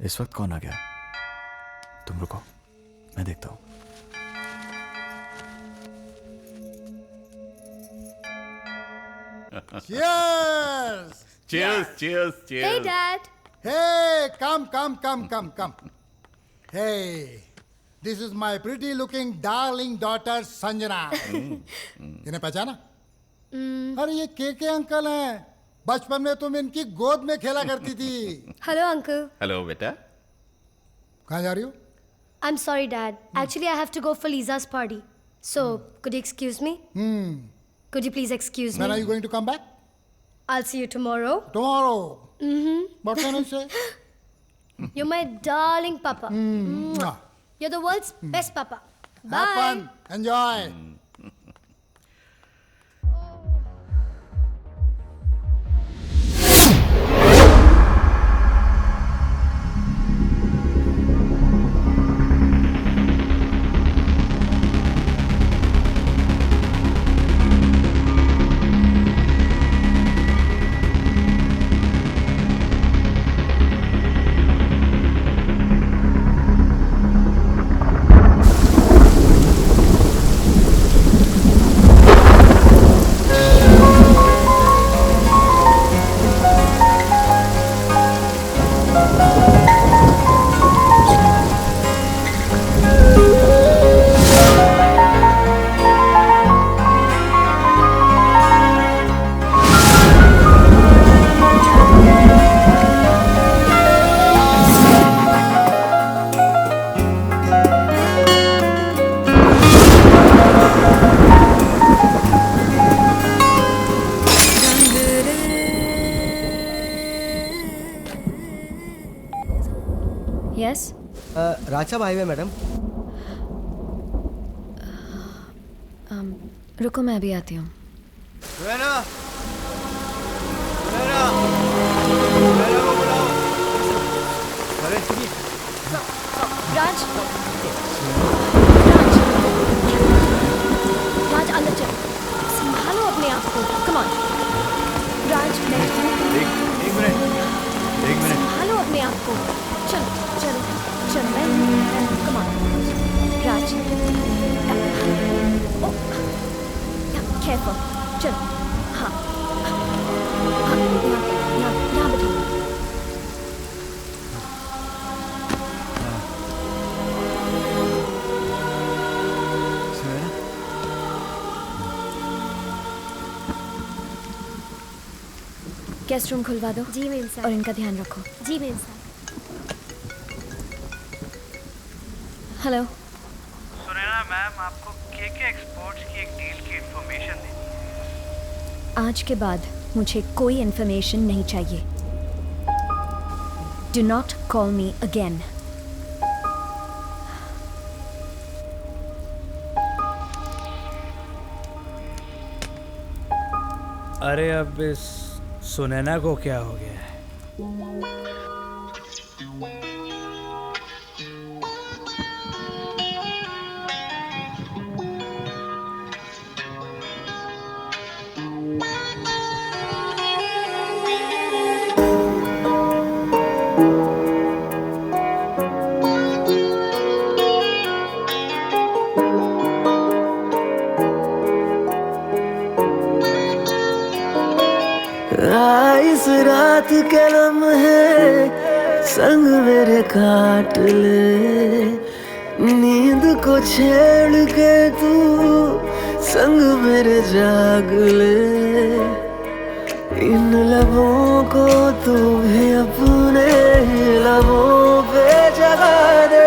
इस वक्त कौन आ गया? तुम रुको, मैं देखता हूँ। Cheers! Cheers. Hey, Dad. Hey, come. Hey, this is my pretty looking darling daughter Sanjana. इन्हें पहचाना? अरे ये के अंकल हैं। बचपन में तुम इनकी गोद में खेला करती थी। Hello, Uncle. Hello, बेटा। कहाँ जा रही हो? I'm sorry, Dad. Actually, I have to go for Lisa's party. So, could you excuse me? Could you please excuse When are me? you going to come back? I'll see you tomorrow. Tomorrow. What can I say? You're my darling papa. Mwah. You're the world's best papa. Bye. Have fun. Enjoy. Yes? Raja highway madam. रुको, मैं अभी आती हूँ. राज, अंदर चल. संभालो अपने आप को. Come on. राज, एक मिनट। संभालो अपने आप को. चल मैं. Come on. Raj. Oh. Careful. चल. हाँ. यहाँ बैठो. गेस्ट रूम खुलवा दो. जी मैम साहब. और इनका ध्यान रखो. जी मैम साहब. हेलो. सुनैना मैम, आपको केके एक्सपोर्ट्स की एक डील की इंफॉर्मेशन देनी है. आज के बाद मुझे कोई इन्फॉर्मेशन नहीं चाहिए. Do not call me again. अरे अब इस सुनैना को क्या हो गया है? इस रात के लम्हे संग मेरे काट ले, नींद को छेड़ के तू संग मेरे जाग ले. इन लबों को तू भी अपने लबों पे जगा दे.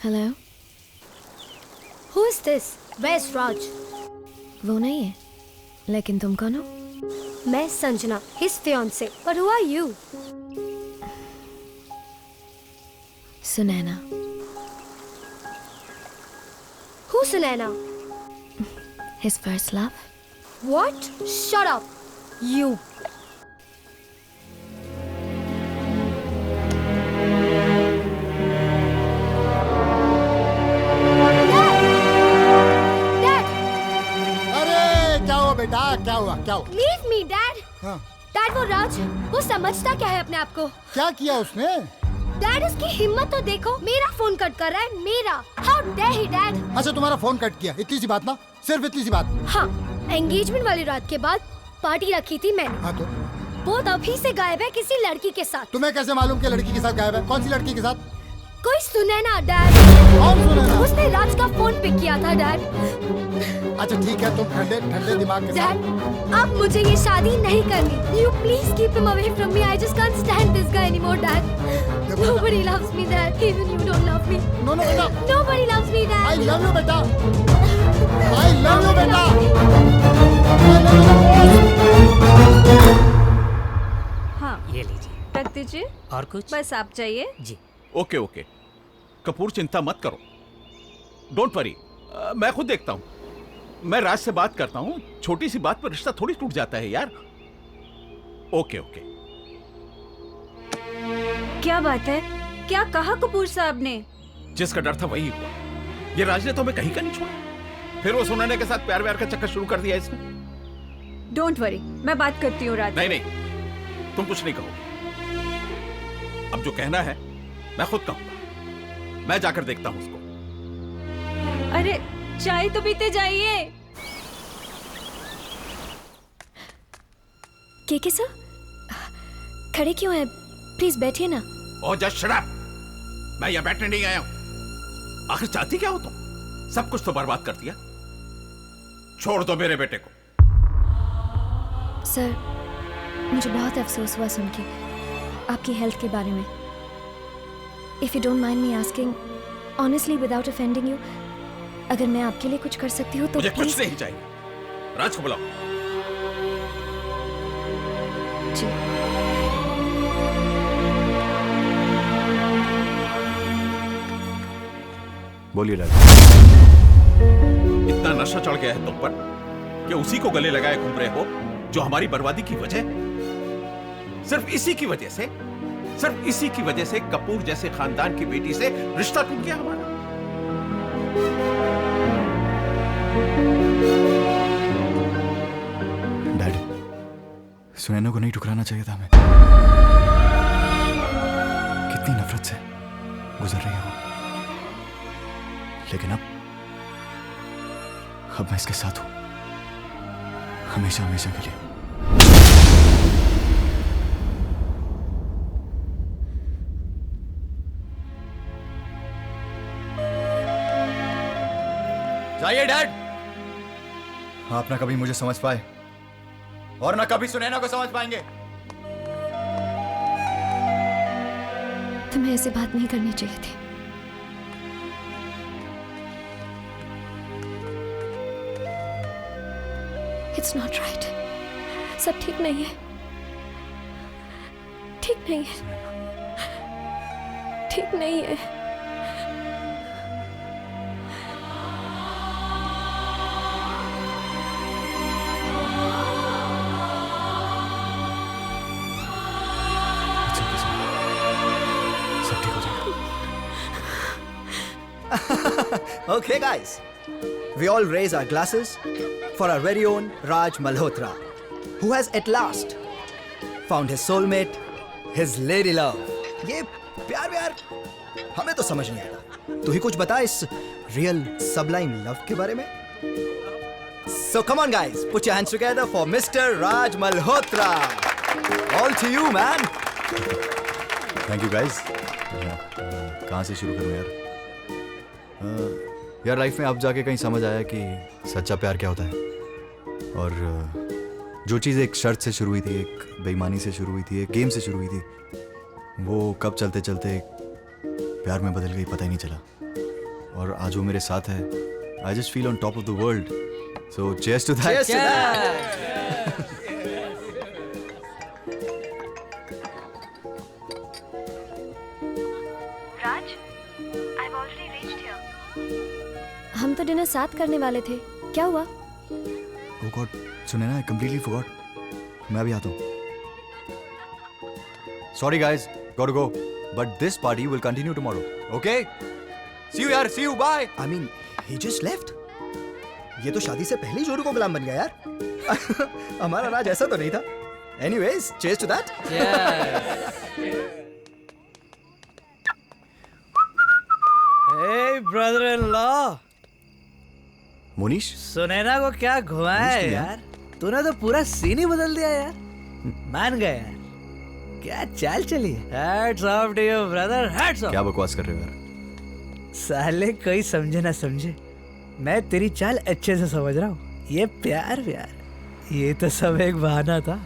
Hello, Who is this? Where's Raj? वो नहीं है, लेकिन तुम कौन हो? मैं Sanjana, his fiance. But who are you? Sunaina. Who's Sunaina? His first love. What? Shut up. You. Dad! अरे क्या हुआ बेटा, क्या हुआ, क्या हुआ? Leave me, Dad! हाँ, Dad, वो राज, वो समझता क्या है अपने आप को? क्या किया उसने? डैड उसकी हिम्मत तो देखो, मेरा फोन कट कर रहा है, मेरा। How dare he, Dad? अच्छा तुम्हारा फोन कट किया, इतनी सी बात ना, सिर्फ इतनी सी बात। हाँ, एंगेजमेंट वाली रात के बाद पार्टी रखी थी मैंने। हाँ तो वो तभी से गायब है किसी लड़की के साथ। तुम्हें कैसे मालूम कि लड़की के साथ गायब है? कौन सी लड़की के साथ? कोई सुनैना, डैड। कौन सुनैना? उसने राज का फोन पिक किया था, डैड। अच्छा ठीक है, तुम ठंडे ठंडे दिमाग के साथ। डैड, अब मुझे ये शादी नहीं करनी। You please keep him away from me. I just can't stand this guy anymore, Dad. Nobody loves me, Dad. Even you don't love me. No no बेटा, Nobody loves me, Dad. I love you बेटा, I love you बेटा, I love you। हाँ, ये लीजिए। रख दीजिए। और कुछ? बस आप चाहिए। जी। ओके ओके, कपूर चिंता मत करो, डोंट वरी, मैं खुद देखता हूँ। मैं राज से बात करता हूँ, छोटी सी बात पर रिश्ता थोड़ी टूट जाता है यार। Okay okay. क्या बात है, क्या कहा कपूर साहब ने? जिसका डर था वही हुआ। ये राज ने तो हमें कहीं का नहीं छोड़ा, फिर वो सुनैना के साथ प्यार व्यार का चक्कर शुरू कर दिया इसने। डोंट वरी, मैं बात करती हूँ राज। नहीं नहीं, तुम कुछ नहीं कहोगे। अब जो कहना है मैं खुद कहूंगा। मैं जाकर देखता हूँ उसको। अरे चाय तो पीते जाइए। के सर, खड़े क्यों हैं? प्लीज बैठिए ना। ओह जस्ट शट अप, मैं यहाँ बैठने नहीं आया हूँ। आखिर चाहती क्या हो तुम? सब कुछ तो बर्बाद कर दिया। छोड़ दो मेरे बेटे को। सर, मुझे बहुत अफसोस हुआ सुन के आपकी हेल्थ के बारे में। If you don't mind me asking, honestly without offending you, अगर मैं आपके लिए कुछ कर सकती हूँ तो मुझे प्लीज। कुछ नहीं चाहिए। राज को बुलाओ। जी। बोलिए डैड। इतना नशा चढ़ गया है तुम पर कि उसी को गले लगाए घूम रहे हो जो हमारी बर्बादी की वजह। सिर्फ इसी की वजह से, सिर्फ इसी की वजह से कपूर जैसे खानदान की बेटी से रिश्ता टूट गया हमारा। डैड, सुनैना को नहीं ठुकराना चाहिए था हमें। कितनी नफरत से गुजर रही है वो, लेकिन अब मैं इसके साथ हूं, हमेशा हमेशा के लिए। चाहिए डैड। आप ना कभी मुझे समझ पाए और ना कभी सुनैना को समझ पाएंगे। तुम्हें ऐसे बात नहीं करनी चाहिए थी। It's not right. सब ठीक नहीं है, ठीक नहीं है, ठीक नहीं है। Okay, guys. We all raise our glasses for our very own Raj Malhotra, who has at last found his soulmate, his lady love. ये प्यार व्यार हमें तो समझ नहीं आता। तू ही कुछ बता इस real sublime love के बारे में। So come on, guys, put your hands together for Mr. Raj Malhotra. All to you, man. Thank you guys. कहाँ से शुरू करूँ यार? यार लाइफ में अब जाके कहीं समझ आया कि सच्चा प्यार क्या होता है। और जो चीज़ एक शर्त से शुरू हुई थी, एक बेईमानी से शुरू हुई थी, एक गेम से शुरू हुई थी, वो कब चलते चलते एक प्यार में बदल गई पता ही नहीं चला। और आज वो मेरे साथ है. I just feel on top of the world. So cheers to that. Cheers to that. Raj, I've already reached here. हम तो डिनर साथ करने वाले थे. क्या हुआ? Oh God, Sunaina, I completely forgot. मैं अभी आता हूँ. Sorry guys, gotta go. But this party will continue tomorrow. Okay? See you यार, see you, bye. I mean, he just left. ये तो शादी से पहले ही जोरू को गुलाम बन गया यार. हमारा राज ऐसा तो नहीं था. Anyways, cheers to that. Hey brother-in-law. Monish, Sunaina को क्या घुमाया मोनीश तो यार. तूने तो पूरा सीन ही बदल दिया यार. मान गया यार. क्या चाल चली. Hats off to you brother. Hats off. क्या बकवास कर रहे हो यार? साले कोई समझे ना समझे, मैं तेरी चाल अच्छे से समझ रहा हूँ. ये प्यार ये तो सब एक बहाना था.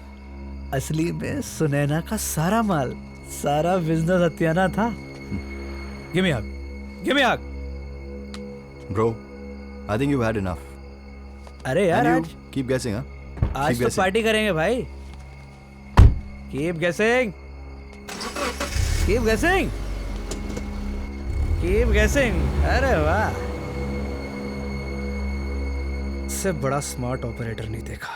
असली में सुनैना का सारा माल, सारा बिजनेस हथियाना था. Give me a hug. Give me a hug. Bro, I think you've had enough. अरे यार And आज you keep guessing, huh? आज Keep तो guessing. पार्टी करेंगे भाई. Keep guessing. Keep guessing. Keep guessing. अरे वाह. इससे बड़ा स्मार्ट ऑपरेटर नहीं देखा.